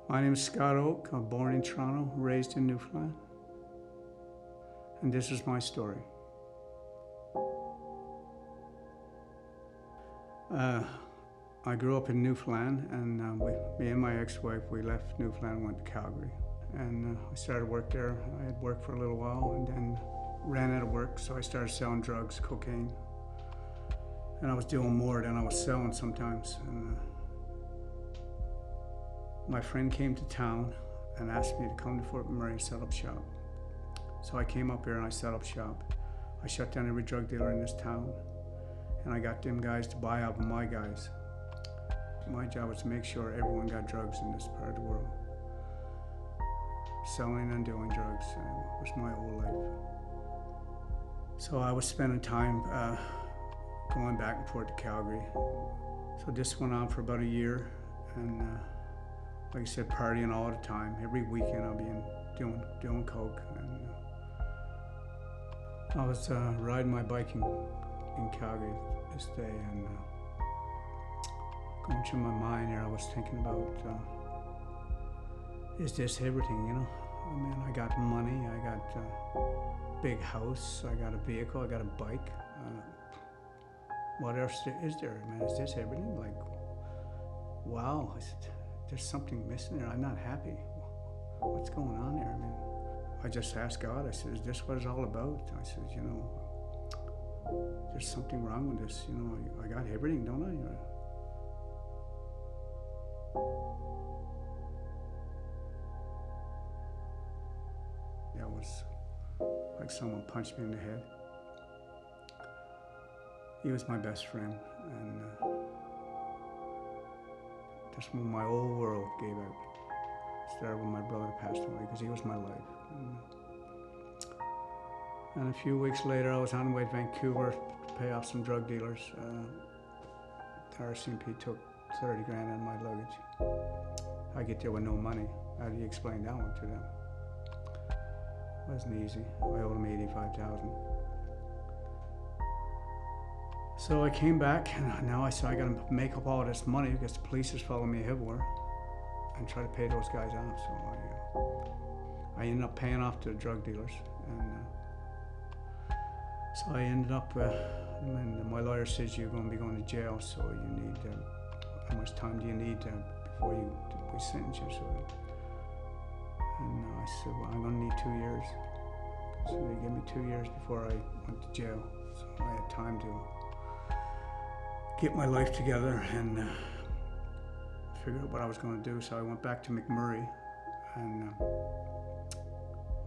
My name is Scott Oak. I'm born in Toronto, raised in Newfoundland. And this is my story. I grew up in Newfoundland, and me and my ex-wife, we left Newfoundland and went to Calgary. And I started work there. I had worked for a little while and then ran out of work, so I started selling drugs, cocaine. And I was doing more than I was selling sometimes. And my friend came to town and asked me to come to Fort McMurray and set up shop. So I came up here and I set up shop. I shut down every drug dealer in this town, and I got them guys to buy up my guys. My job was to make sure everyone got drugs in this part of the world. Selling and doing drugs was my whole life. So I was spending time going back and forth to Calgary. So this went on for about a year, and like I said, partying all the time. Every weekend I'll be doing coke. And I was riding my bike in Calgary this day, and going through my mind here, I was thinking about, is this everything, you know? I mean, I got money, I got a big house, I got a vehicle, I got a bike. What else is there? I mean, is this everything? Like, wow, there's something missing there. I'm not happy. What's going on there? I mean, I just asked God, I said, is this what it's all about? I said, you know, there's something wrong with this. You know, I got everything, don't I? That was like someone punched me in the head. He was my best friend, and just when my whole world gave out. Started when my brother passed away, because he was my life. And a few weeks later, I was on the way to Vancouver to pay off some drug dealers. The RCMP took 30 grand out of my luggage. I get there with no money. How do you explain that one to them? It wasn't easy. I owed them $85,000. So I came back, and now I said I gotta make up all this money because the police is following me everywhere, and try to pay those guys off. So I ended up paying off the drug dealers, and so I ended up, and my lawyer says you're going to be going to jail, so you need, how much time do you need before we sentence you? So, and I said, well, I'm going to need 2 years. So they gave me 2 years before I went to jail, so I had time to get my life together and figure out what I was going to do. So I went back to McMurray, and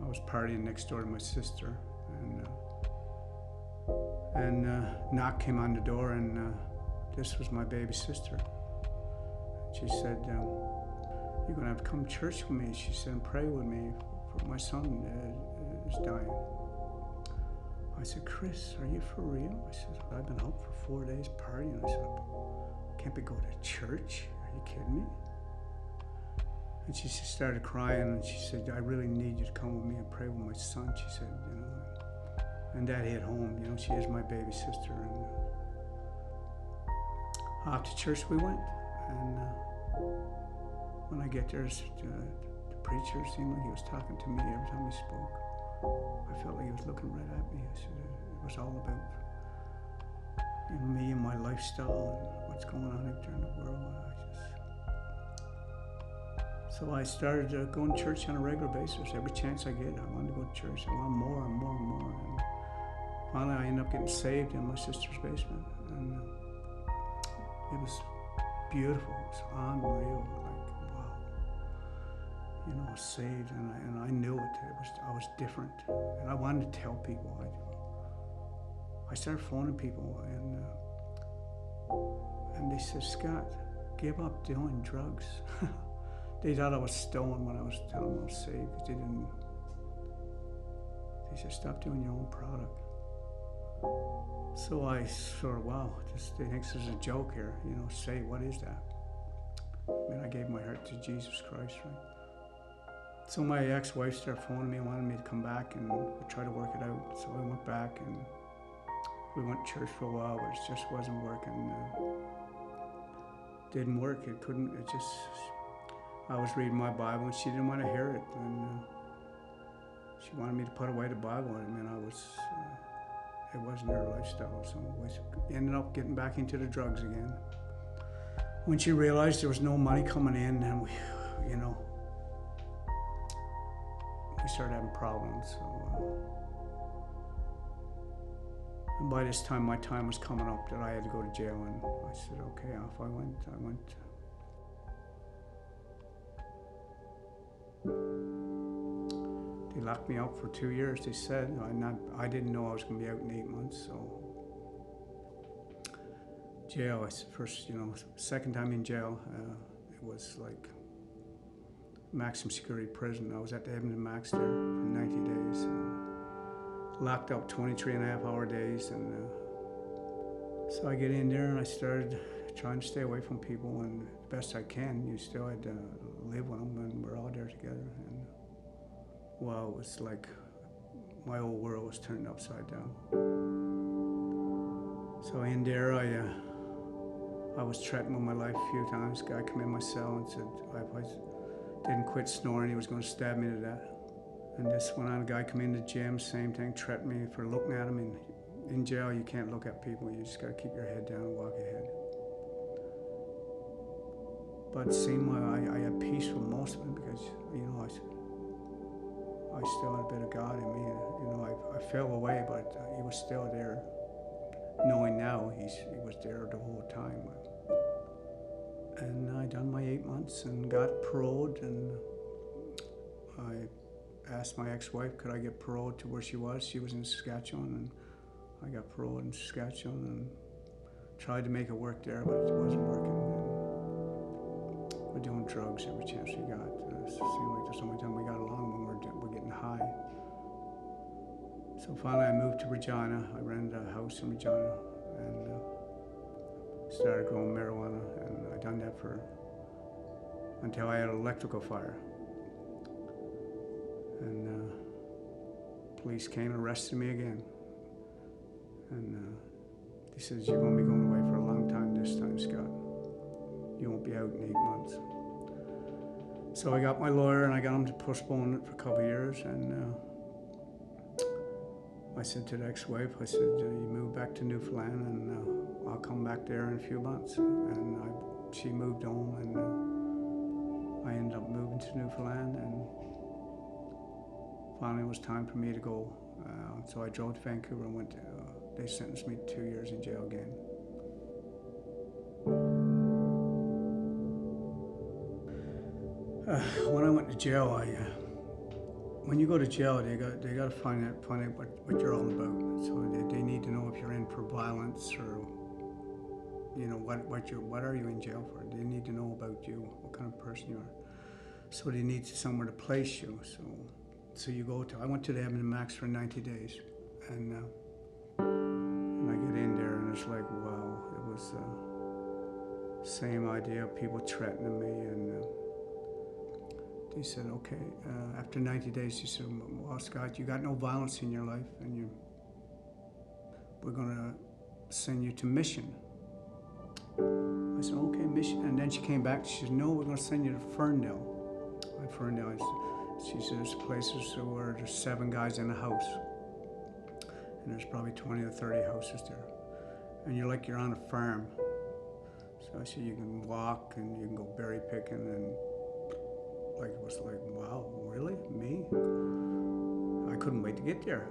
I was partying next door to my sister, and knock came on the door, and this was my baby sister. She said, you're going to have to come to church with me, she said, and pray with me for my son is dying. I said, Chris, are you for real? I said, I've been out for 4 days partying. I said, can't we go to church? Are you kidding me? And she just started crying, and she said, I really need you to come with me and pray with my son, she said, you know. And that hit home, you know, she is my baby sister. And off to church we went, and when I get there, the preacher seemed like he was talking to me every time he spoke. I felt like he was looking right at me. I said, it was all about, you know, me and my lifestyle and what's going on out there in the world. So I started going to church on a regular basis. Every chance I get, I wanted to go to church. I want more and more and more. And finally, I ended up getting saved in my sister's basement. And it was beautiful. It was unreal. Like, wow. You know, I was saved, and I knew it. I was different. And I wanted to tell people. I started phoning people, and they said, Scott, give up doing drugs. They thought I was stoned when I was telling them I was saved, because they said, stop doing your own product. So I sort of, wow, they think this is a joke here, you know, say, what is that? I mean, I gave my heart to Jesus Christ, right? So my ex-wife started phoning me and wanted me to come back and try to work it out. So I went back, and we went to church for a while, but it just wasn't working. didn't work. It couldn't, it just, I was reading my Bible and she didn't want to hear it. And she wanted me to put away the Bible. I mean, it wasn't her lifestyle. So we ended up getting back into the drugs again. When she realized there was no money coming in, and we started having problems. So, and by this time, my time was coming up that I had to go to jail, and I said, okay, off I went. They locked me up for 2 years, they said. I didn't know I was going to be out in 8 months, so. Jail, first, second time in jail, it was like maximum security prison. I was at the Edmonton Max there for 90 days. Locked up 23.5-hour days. And so I get in there and I started trying to stay away from people, and the best I can. You still had to live with them, and we're all there together. And well, it was like my whole world was turned upside down. So in there, I was threatened with my life a few times. A guy came in my cell and said if I didn't quit snoring, he was going to stab me to death. And this went on. A guy came in the gym, same thing, threatened me for looking at him. And in jail, you can't look at people. You just got to keep your head down and walk ahead. But it seemed like I had peace with most of it because, I still had a bit of God in me. I fell away, but he was still there. Knowing now, he was there the whole time. And I done my 8 months and got paroled, and I asked my ex-wife, could I get paroled to where she was? She was in Saskatchewan, and I got paroled in Saskatchewan and tried to make it work there, but it wasn't working. And we're doing drugs every chance we got. It seemed like that's the only time we got along when we're getting high. So finally I moved to Regina. I rented a house in Regina and started growing marijuana, and I done that until I had an electrical fire. And police came and arrested me again. And he says, you're going to be going away for a long time this time, Scott. You won't be out in 8 months. So I got my lawyer and I got him to postpone it for a couple of years, and I said to the ex-wife, I said, you move back to Newfoundland and I'll come back there in a few months. And she moved home, and I ended up moving to Newfoundland, and finally it was time for me to go. So I drove to Vancouver and went to, they sentenced me to 2 years in jail again. When I went to jail, when you go to jail, they got to find out what you're all about. So they need to know if you're in for violence or, what are you in jail for? They need to know about you, what kind of person you are. So they need somewhere to place you. So you go to. I went to the Edmonton Max for 90 days, and I get in there, and it's like, wow, it was same idea. People threatening me, and. They said, okay, after 90 days, he said, well, Scott, you got no violence in your life, and we're going to send you to mission. I said, okay, mission. And then she came back, she said, no, we're going to send you to Ferndale. Ferndale, she said, there's places where there's 7 guys in a house, and there's probably 20 or 30 houses there. And you're on a farm. So I said, you can walk, and you can go berry picking, and it was like, wow, really? Me? I couldn't wait to get there.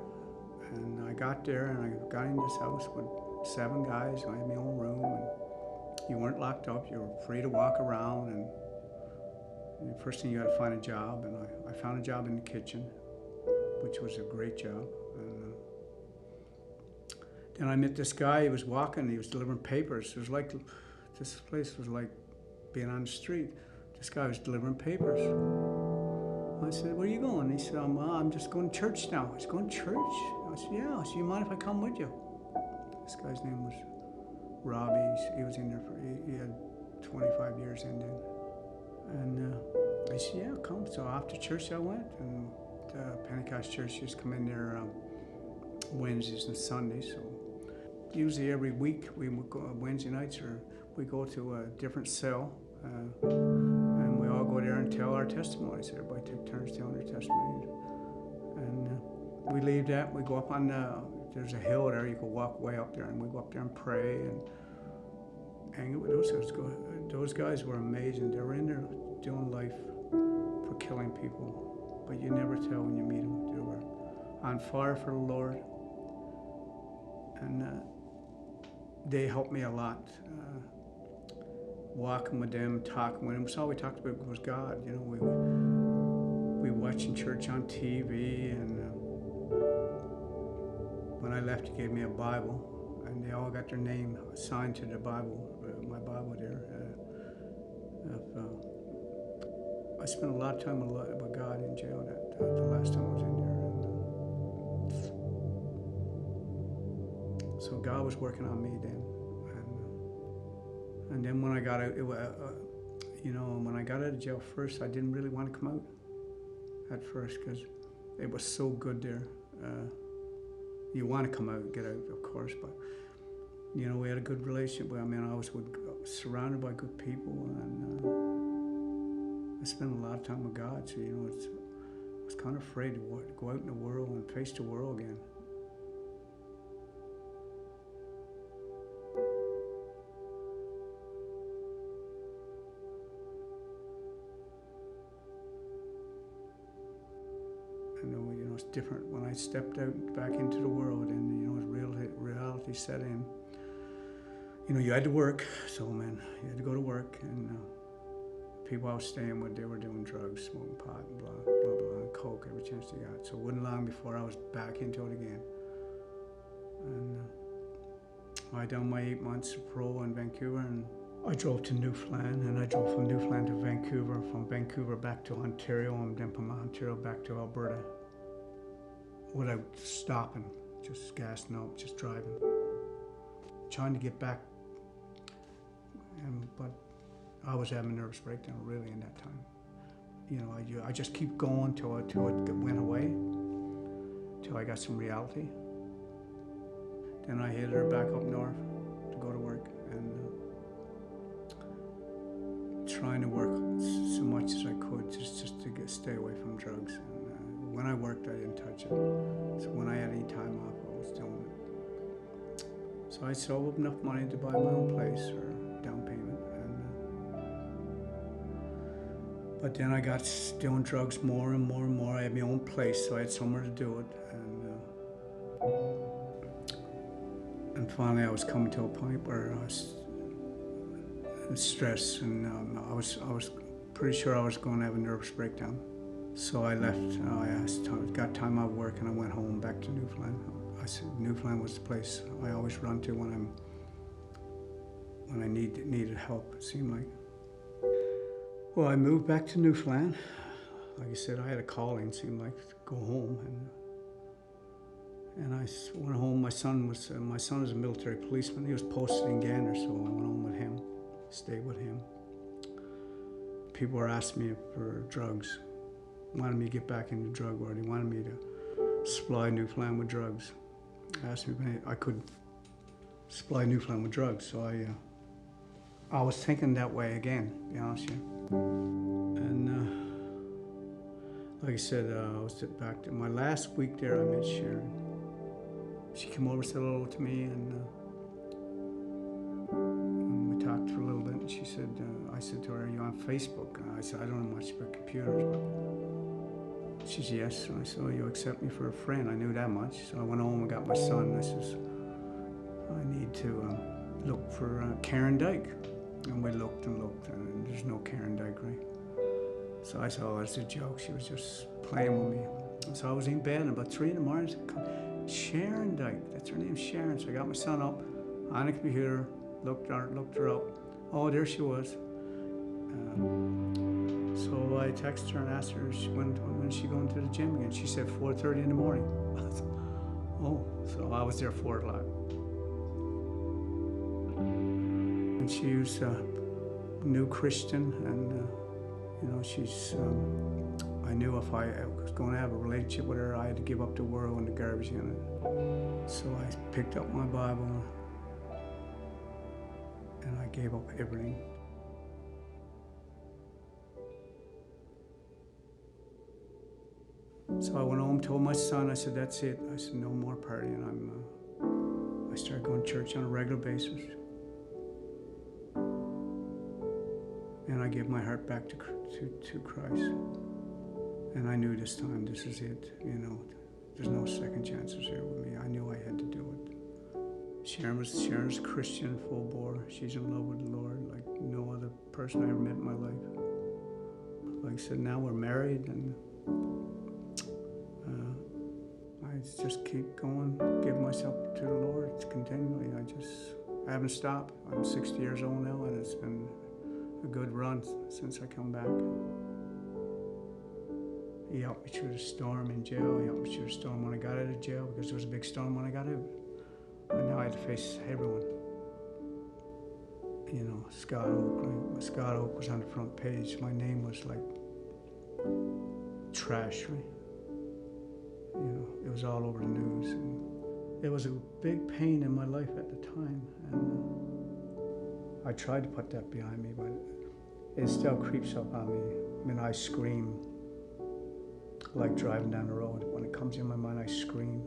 And I got there, and I got in this house with 7 guys. I had my own room, and you weren't locked up. You were free to walk around, and the first thing you got to find a job. And I found a job in the kitchen, which was a great job. And then I met this guy. He was walking, he was delivering papers. It was like, this place was like being on the street. This guy was delivering papers. I said, where are you going? He said, I'm just going to church now. He's going to church? I said, yeah. I said, you mind if I come with you? This guy's name was Robbie. He was in there he had 25 years in there. And I said, yeah, come. So after church I went, and the Pentecost church used to come in there Wednesdays and Sundays. So usually every week we would go Wednesday nights, or we go to a different cell, and we all go there and tell our testimonies. Everybody take turns telling their testimonies. And we leave that, we go up on there's a hill there, you can walk way up there, and we go up there and pray and hang out with those guys. Those guys were amazing. They were in there doing life for killing people, but you never tell when you meet them. They were on fire for the Lord, and they helped me a lot. Walking with them, talking with them. So all we talked about was God. You know, we watching church on TV, and when I left, he gave me a Bible, and they all got their name signed to the Bible, my Bible there. I spent a lot of time with God in jail the last time I was in there. So God was working on me then. And then when I got out, when I got out of jail first, I didn't really want to come out at first because it was so good there. You want to come out and get out, of course, but we had a good relationship. I mean, I was surrounded by good people, and I spent a lot of time with God. So I was kind of afraid to go out in the world and face the world again. It's different when I stepped out back into the world, and reality set in. You had to work, so man, you had to go to work, and people I was staying with, they were doing drugs, smoking pot, and blah blah blah, and coke every chance they got. So it wasn't long before I was back into it again. And I done my 8 months of parole in Vancouver, and I drove to Newfoundland, and I drove from Newfoundland to Vancouver, from Vancouver back to Ontario, and then from Ontario back to Alberta. Without stopping, just gassing up, just driving, trying to get back. But I was having a nervous breakdown really in that time. I just keep going till it went away, till I got some reality. Then I headed her back up north to go to work, and trying to work so much as I could just to stay away from drugs. When I worked, I didn't touch it. So when I had any time off, I was doing it. So I saved up enough money to buy my own place or down payment. But then I got doing drugs more and more and more. I had my own place, so I had somewhere to do it. And finally, I was coming to a point where I was stressed, and I was pretty sure I was going to have a nervous breakdown. So I left. I got time out of work, and I went home back to Newfoundland. I said Newfoundland was the place I always run to when I needed help. It seemed like. Well, I moved back to Newfoundland. Like I said, I had a calling. It seemed like to go home, and I went home. My son was a military policeman. He was posted in Gander, so I went home with him, stayed with him. People were asking me for drugs. Wanted me to get back into drug world. He wanted me to supply Newfoundland with drugs. Asked me if I could supply Newfoundland with drugs. So I was thinking that way again, to be honest with you. And like I said, I was back to my last week there. I met Sharon. She came over, said hello to me, and we talked for a little bit. And she said, I said to her, "Are you on Facebook?" And I said, "I don't know much about computers, but." She said, "Yes." And I said, "Well, you accept me for a friend." I knew that much. So I went home and got my son. I says, "I need to look for Karen Dyke." And we looked and looked, and there's no Karen Dyke, right? So I said, "Oh, that's a joke. She was just playing with me." And so I was in bed, and about 3 in the morning, I said, "Sharon Dyke, that's her name, Sharon." So I got my son up on the computer, looked her up. Oh, there she was. So I texted her and asked her when is she going to the gym again. She said 4:30 in the morning. Oh, so I was there 4 o'clock. And she was a new Christian, and she's. I knew if I was going to have a relationship with her, I had to give up the world and the garbage in it. So I picked up my Bible, and I gave up everything. So I went home, told my son, I said, that's it. I said, no more partying. I started going to church on a regular basis. And I gave my heart back to Christ. And I knew this time, this is it. You know, there's no second chances here with me. I knew I had to do it. Sharon's a Christian, full bore. She's in love with the Lord like no other person I ever met in my life. Like I said, now we're married, and I just keep going, give myself to the Lord continually. I haven't stopped. I'm 60 years old now, and it's been a good run since I come back. He helped me through the storm in jail. He helped me through the storm when I got out of jail, because there was a big storm when I got out. And now I had to face everyone. You know, Scott Oak was on the front page. My name was like trash, right? You know, it was all over the news. And it was a big pain in my life at the time. And I tried to put that behind me, but it still creeps up on me. I mean, I scream like driving down the road. When it comes in my mind, I scream.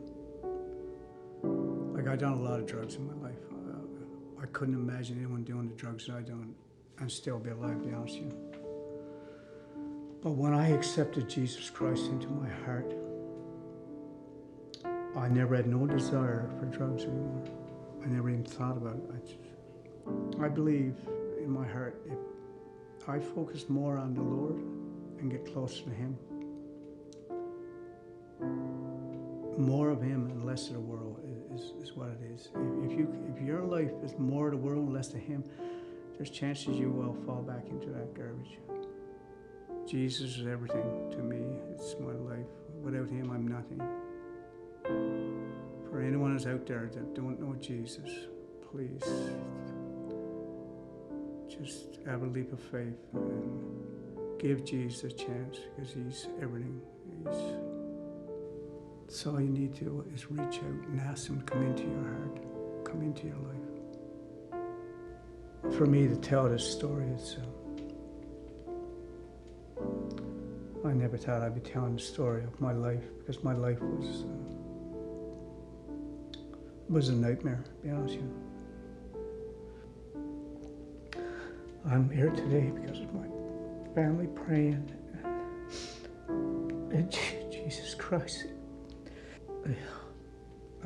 Like, I've done a lot of drugs in my life. I couldn't imagine anyone doing the drugs that I've done and still be alive, to be honest with you. But when I accepted Jesus Christ into my heart, I never had no desire for drugs anymore. I never even thought about it. I believe in my heart, if I focus more on the Lord and get closer to Him, more of Him and less of the world is what it is. If your life is more of the world and less of Him, there's chances you will fall back into that garbage. Jesus is everything to me. It's my life. Without Him, I'm nothing. For anyone who's out there that don't know Jesus, please just have a leap of faith and give Jesus a chance, because He's everything. So all you need to do is reach out and ask Him to come into your heart, come into your life. For me to tell this story, I never thought I'd be telling the story of my life, because my life was a nightmare, to be honest with you. I'm here today because of my family praying and Jesus Christ.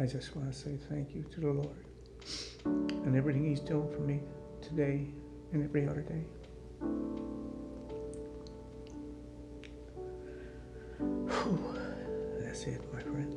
I just want to say thank you to the Lord and everything He's doing for me today and every other day. Whew. That's it, my friend.